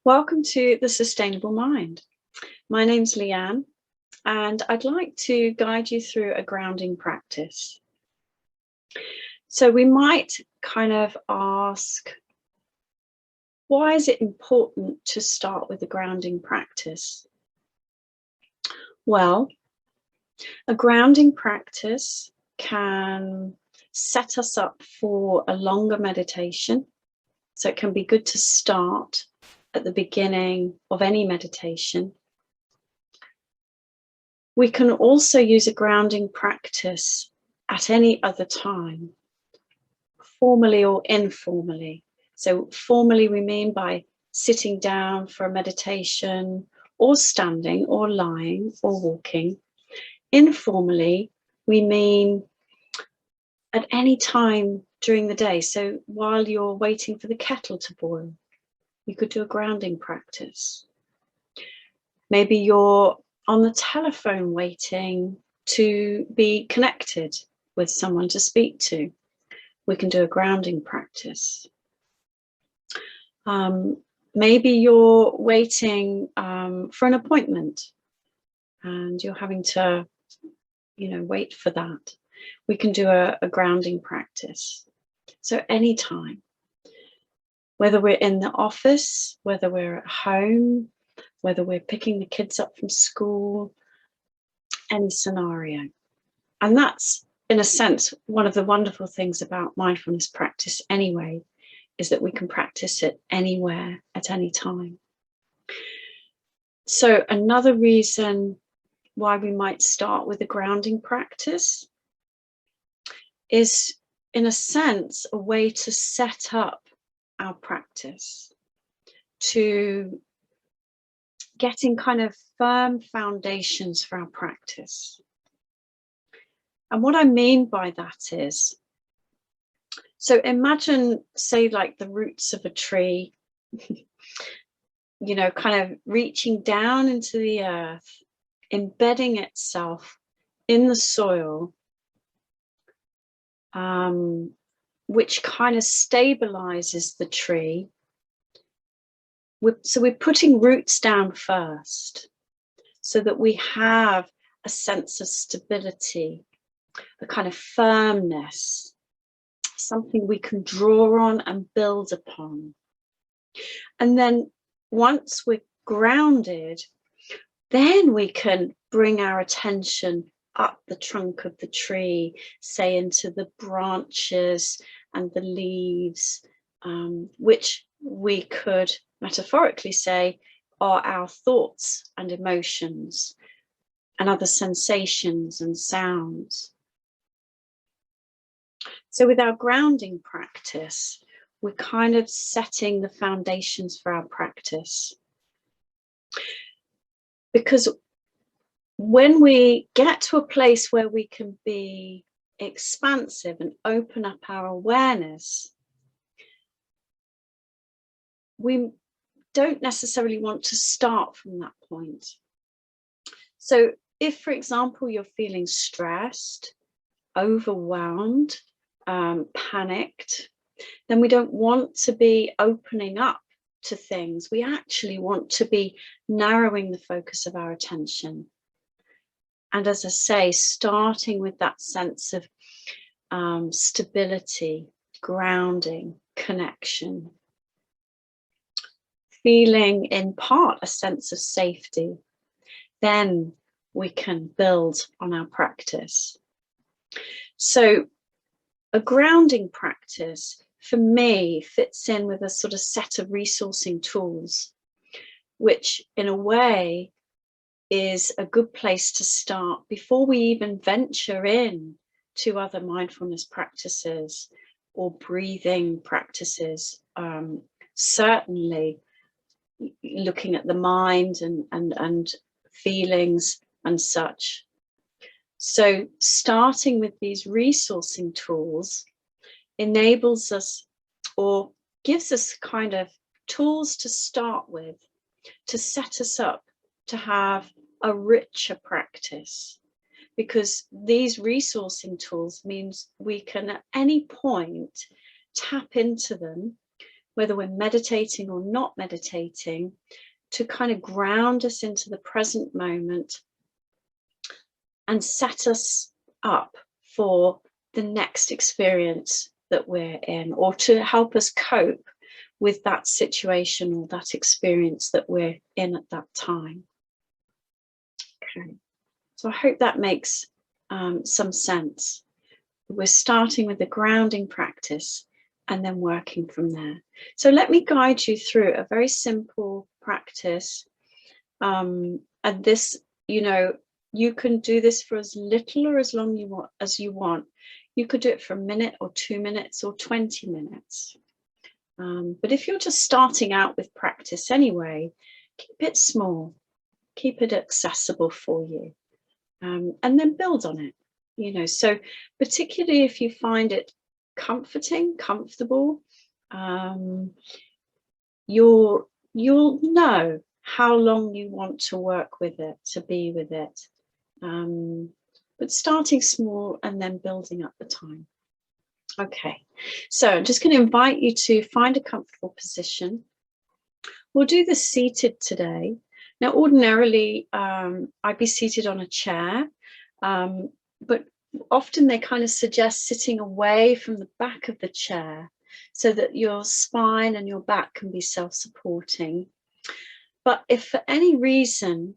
Welcome to The Sustainable Mind. My name's Leanne, and I'd like to guide you through a grounding practice. So we might kind of ask, why is it important to start with a grounding practice? Well, a grounding practice can set us up for a longer meditation. So it can be good to start at the beginning of any meditation. We can also use a grounding practice at any other time, formally or informally. So formally we mean by sitting down for a meditation, or standing or lying or walking. Informally, we mean at any time during the day. So while you're waiting for the kettle to boil, you could do a grounding practice. Maybe you're on the telephone waiting to be connected with someone to speak to. We can do a grounding practice. Maybe you're waiting for an appointment and you're having to, wait for that. We can do a grounding practice. So anytime, whether we're in the office, whether we're at home, whether we're picking the kids up from school, any scenario. And that's, in a sense, one of the wonderful things about mindfulness practice anyway, is that we can practice it anywhere at any time. So another reason why we might start with a grounding practice is, in a sense, a way to set up our practice, to getting kind of firm foundations for our practice. And what I mean by that is, so imagine, say, like the roots of a tree, kind of reaching down into the earth, embedding itself in the soil, which kind of stabilizes the tree. So we're putting roots down first so that we have a sense of stability, a kind of firmness, something we can draw on and build upon. And then once we're grounded, then we can bring our attention up the trunk of the tree, say into the branches and the leaves, which we could metaphorically say are our thoughts and emotions and other sensations and sounds. So with our grounding practice, we're kind of setting the foundations for our practice. Because when we get to a place where we can be expansive and open up our awareness, we don't necessarily want to start from that point. So if, for example, you're feeling stressed, overwhelmed, panicked, then we don't want to be opening up to things. We actually want to be narrowing the focus of our attention. And as I say, starting with that sense of stability, grounding, connection, feeling in part a sense of safety, then we can build on our practice. So a grounding practice for me fits in with a sort of set of resourcing tools, which in a way is a good place to start before we even venture in to other mindfulness practices or breathing practices. Certainly looking at the mind and feelings and such. So starting with these resourcing tools enables us, or gives us kind of tools to start with, to set us up to have a richer practice, because these resourcing tools means we can at any point tap into them whether we're meditating or not meditating, to kind of ground us into the present moment and set us up for the next experience that we're in, or to help us cope with that situation or that experience that we're in at that time. Okay, so I hope that makes some sense. We're starting with the grounding practice and then working from there. So let me guide you through a very simple practice. And this, you know, you can do this for as little or as long as you want. You could do it for a minute or 2 minutes or 20 minutes. But if you're just starting out with practice anyway, keep it small, keep it accessible for you, and then build on it. You know, so particularly if you find it comforting, comfortable, you'll know how long you want to work with it, to be with it. But starting small and then building up the time. Okay, so I'm just going to invite you to find a comfortable position. We'll do this seated today. Now, ordinarily, I'd be seated on a chair, but often they kind of suggest sitting away from the back of the chair so that your spine and your back can be self-supporting. But if for any reason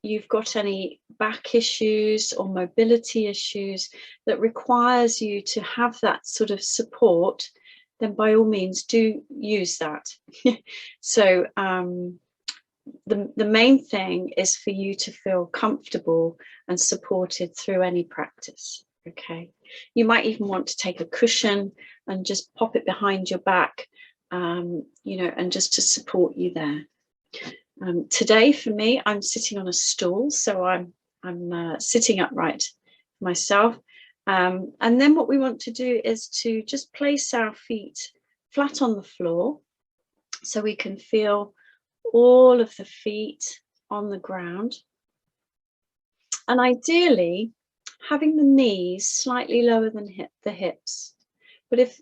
you've got any back issues or mobility issues that requires you to have that sort of support, then by all means do use that. So the main thing is for you to feel comfortable and supported through any practice. Okay, you might even want to take a cushion and just pop it behind your back, you know, and just to support you there. Today for me, I'm sitting on a stool, so I'm sitting upright myself. And then what we want to do is to just place our feet flat on the floor so we can feel all of the feet on the ground. And ideally, having the knees slightly lower than the hips. But if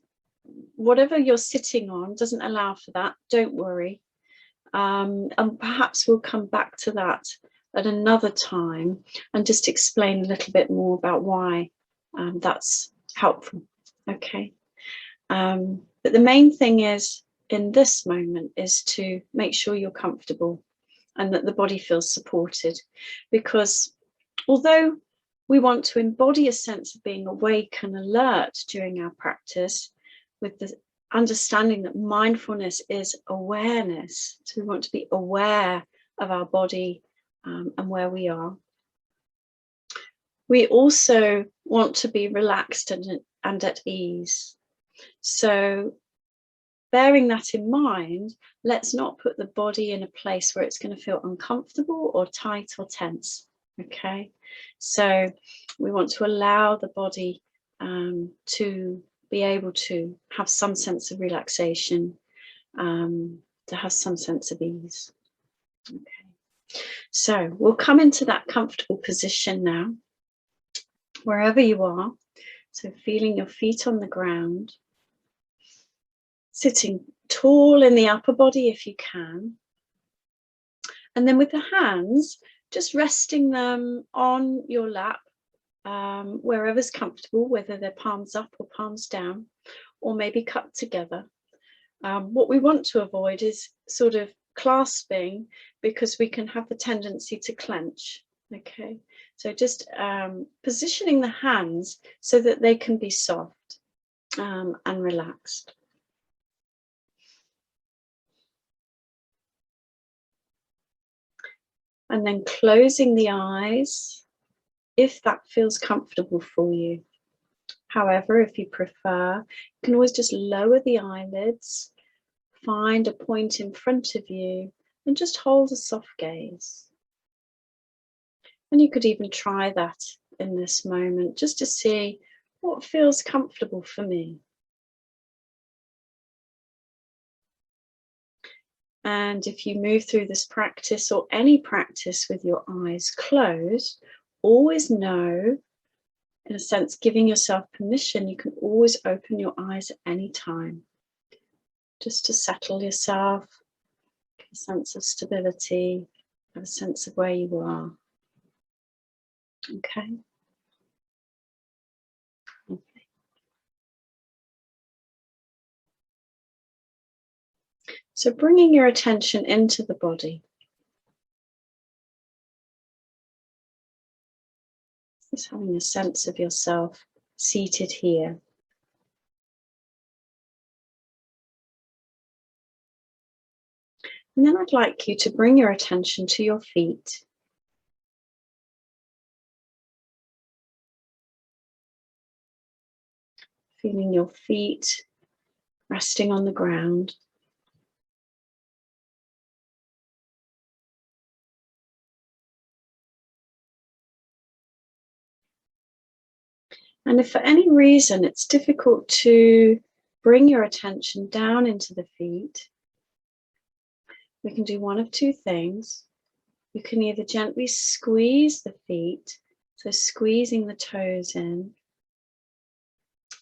whatever you're sitting on doesn't allow for that, don't worry. And perhaps we'll come back to that at another time and just explain a little bit more about why that's helpful. Okay. But the main thing is, in this moment, is to make sure you're comfortable and that the body feels supported, because although we want to embody a sense of being awake and alert during our practice, with the understanding that mindfulness is awareness, so we want to be aware of our body and where we are. We also want to be relaxed and at ease. So bearing that in mind, let's not put the body in a place where it's going to feel uncomfortable or tight or tense. Okay, so we want to allow the body to be able to have some sense of relaxation, to have some sense of ease. Okay, so we'll come into that comfortable position now, wherever you are. So feeling your feet on the ground, sitting tall in the upper body if you can, and then with the hands, just resting them on your lap, wherever's comfortable, whether they're palms up or palms down, or maybe cupped together. What we want to avoid is sort of clasping, because we can have the tendency to clench. Okay, so just positioning the hands so that they can be soft and relaxed. And then closing the eyes, if that feels comfortable for you. However, if you prefer, you can always just lower the eyelids, find a point in front of you, and just hold a soft gaze. And you could even try that in this moment, just to see what feels comfortable for me. And if you move through this practice, or any practice with your eyes closed, always know, in a sense, giving yourself permission, you can always open your eyes at any time. just to settle yourself, get a sense of stability, have a sense of where you are. Okay. Okay. So bringing your attention into the body. Just having a sense of yourself seated here. And then I'd like you to bring your attention to your feet. Feeling your feet resting on the ground. And if for any reason it's difficult to bring your attention down into the feet, we can do one of two things. You can either gently squeeze the feet, so squeezing the toes in.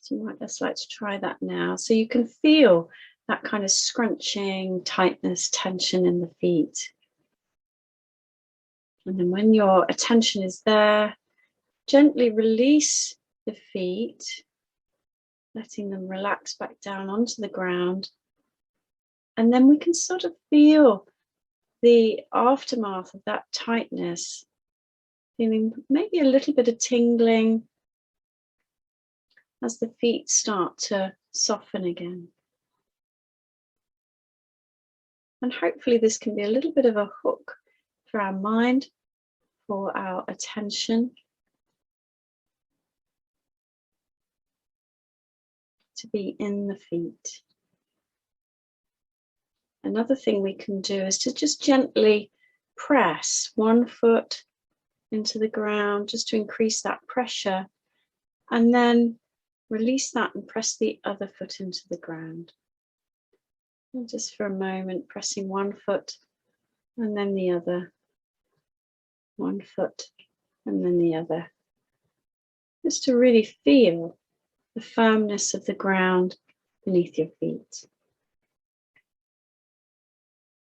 So you might just like to try that now. So you can feel that kind of scrunching, tightness, tension in the feet. And then when your attention is there, gently release the feet, letting them relax back down onto the ground. And then we can sort of feel the aftermath of that tightness, feeling maybe a little bit of tingling as the feet start to soften again. And hopefully this can be a little bit of a hook for our mind, for our attention, to be in the feet. Another thing we can do is to just gently press one foot into the ground, just to increase that pressure, and then release that and press the other foot into the ground. And just for a moment, pressing one foot and then the other, one foot and then the other, just to really feel the firmness of the ground beneath your feet.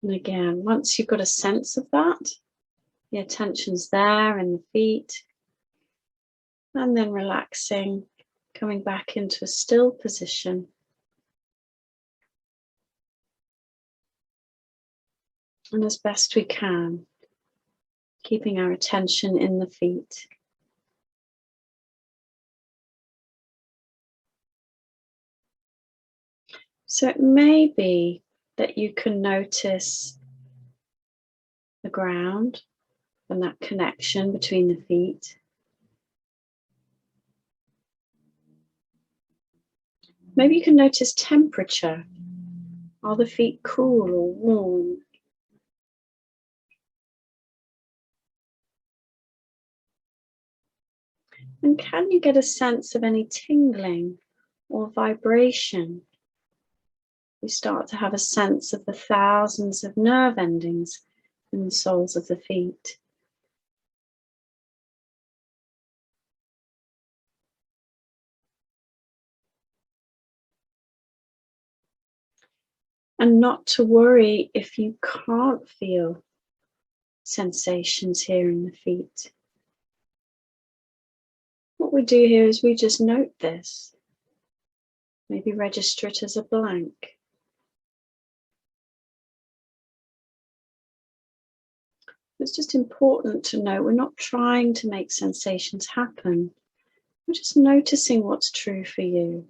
And again, once you've got a sense of that, the attention's there in the feet, and then relaxing, coming back into a still position. And as best we can, keeping our attention in the feet. So it may be that you can notice the ground and that connection between the feet. Maybe you can notice temperature. Are the feet cool or warm? And can you get a sense of any tingling or vibration? We start to have a sense of the thousands of nerve endings in the soles of the feet. And not to worry if you can't feel sensations here in the feet. What we do here is we just note this. Maybe register it as a blank. It's just important to know we're not trying to make sensations happen. We're just noticing what's true for you.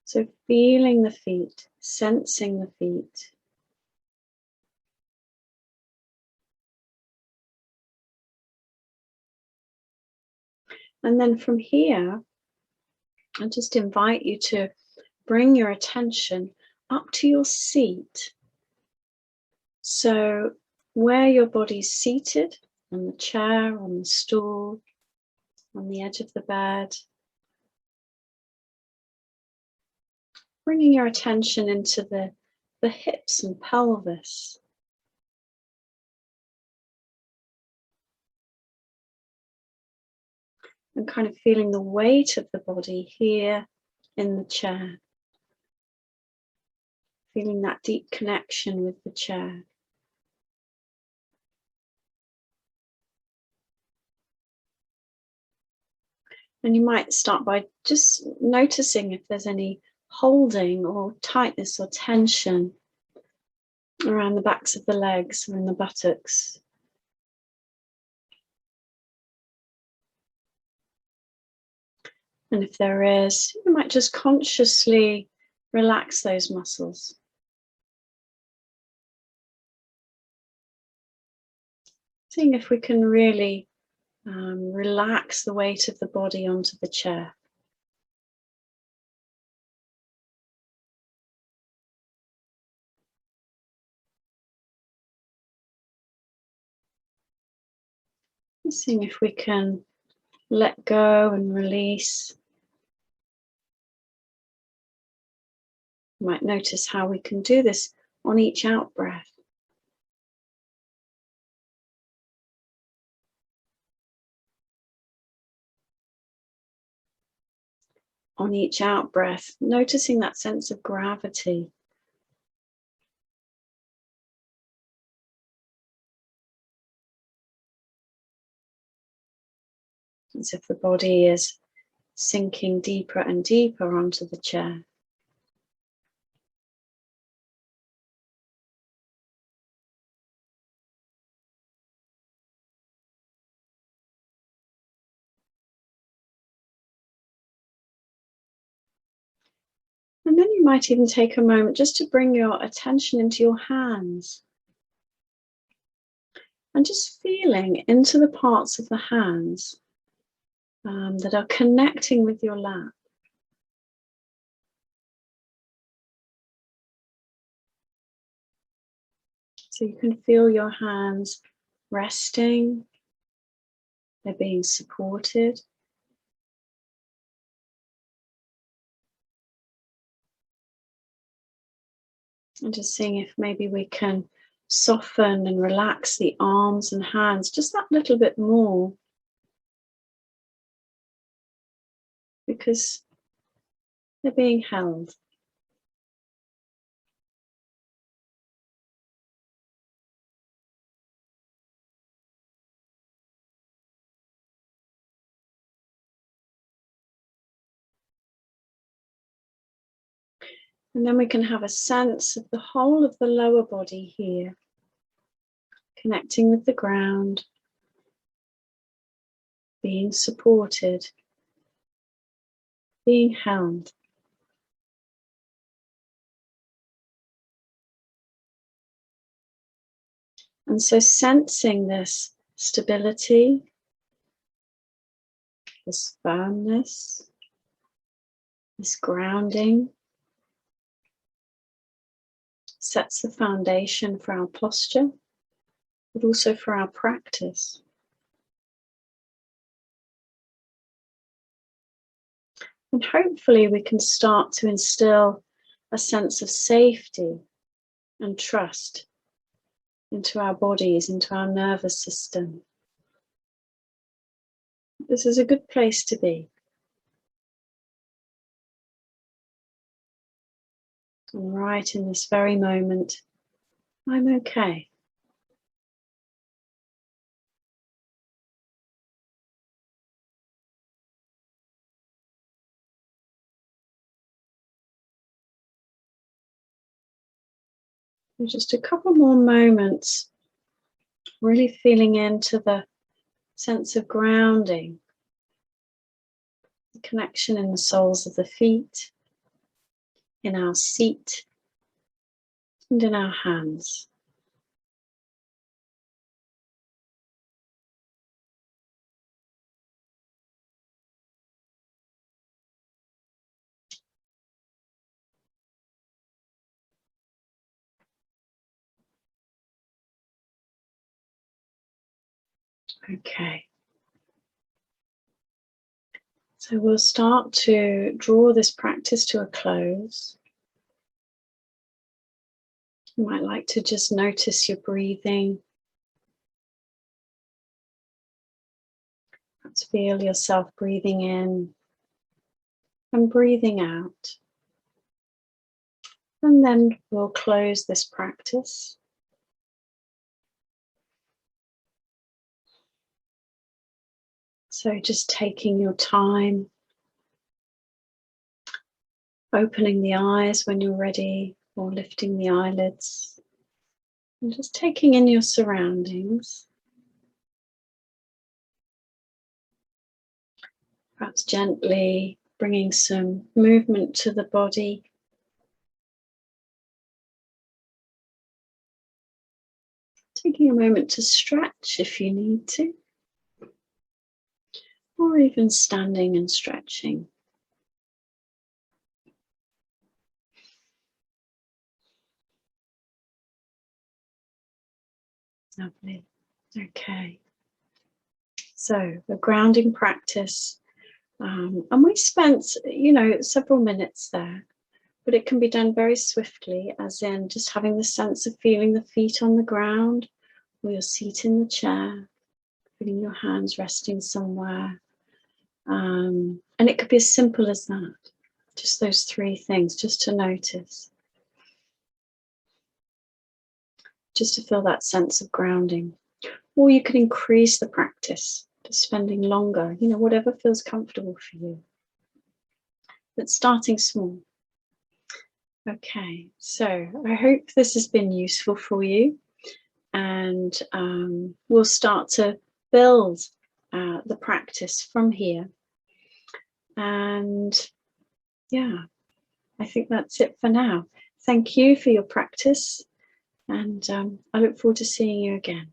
So feeling the feet, sensing the feet. And then from here, I just invite you to bring your attention up to your seat. So where your body's seated, on the chair, on the stool, on the edge of the bed, bringing your attention into the hips and pelvis. And kind of feeling the weight of the body here in the chair. Feeling that deep connection with the chair. And you might start by just noticing if there's any holding or tightness or tension around the backs of the legs or in the buttocks. And if there is, you might just consciously relax those muscles. Seeing if we can really relax the weight of the body onto the chair. And seeing if we can let go and release. You might notice how we can do this on each out breath. On each out breath, noticing that sense of gravity. As if the body is sinking deeper and deeper onto the chair. And then you might even take a moment just to bring your attention into your hands. And just feeling into the parts of the hands that are connecting with your lap. So you can feel your hands resting, they're being supported. And just seeing if maybe we can soften and relax the arms and hands just that little bit more. Because they're being held. And then we can have a sense of the whole of the lower body here, connecting with the ground, being supported, being held. And so sensing this stability, this firmness, this grounding, sets the foundation for our posture, but also for our practice. And hopefully we can start to instill a sense of safety and trust into our bodies, into our nervous system. This is a good place to be. And right in this very moment, I'm okay. And just a couple more moments, really feeling into the sense of grounding, the connection in the soles of the feet, in our seat, and in our hands. Okay. So we'll start to draw this practice to a close. You might like to just notice your breathing. Perhaps feel yourself breathing in and breathing out. And then we'll close this practice. So just taking your time, opening the eyes when you're ready, or lifting the eyelids, and just taking in your surroundings. Perhaps gently bringing some movement to the body. Taking a moment to stretch if you need to, or even standing and stretching. Lovely. Okay. So the grounding practice, and we spent, several minutes there, but it can be done very swiftly, as in just having the sense of feeling the feet on the ground or your seat in the chair, feeling your hands resting somewhere. And it could be as simple as that, just those three things, just to notice, just to feel that sense of grounding. Or you can increase the practice to spending longer, whatever feels comfortable for you. But starting small. Okay, so I hope this has been useful for you, and we'll start to build the practice from here. And yeah, I think that's it for now. Thank you for your practice, and I look forward to seeing you again.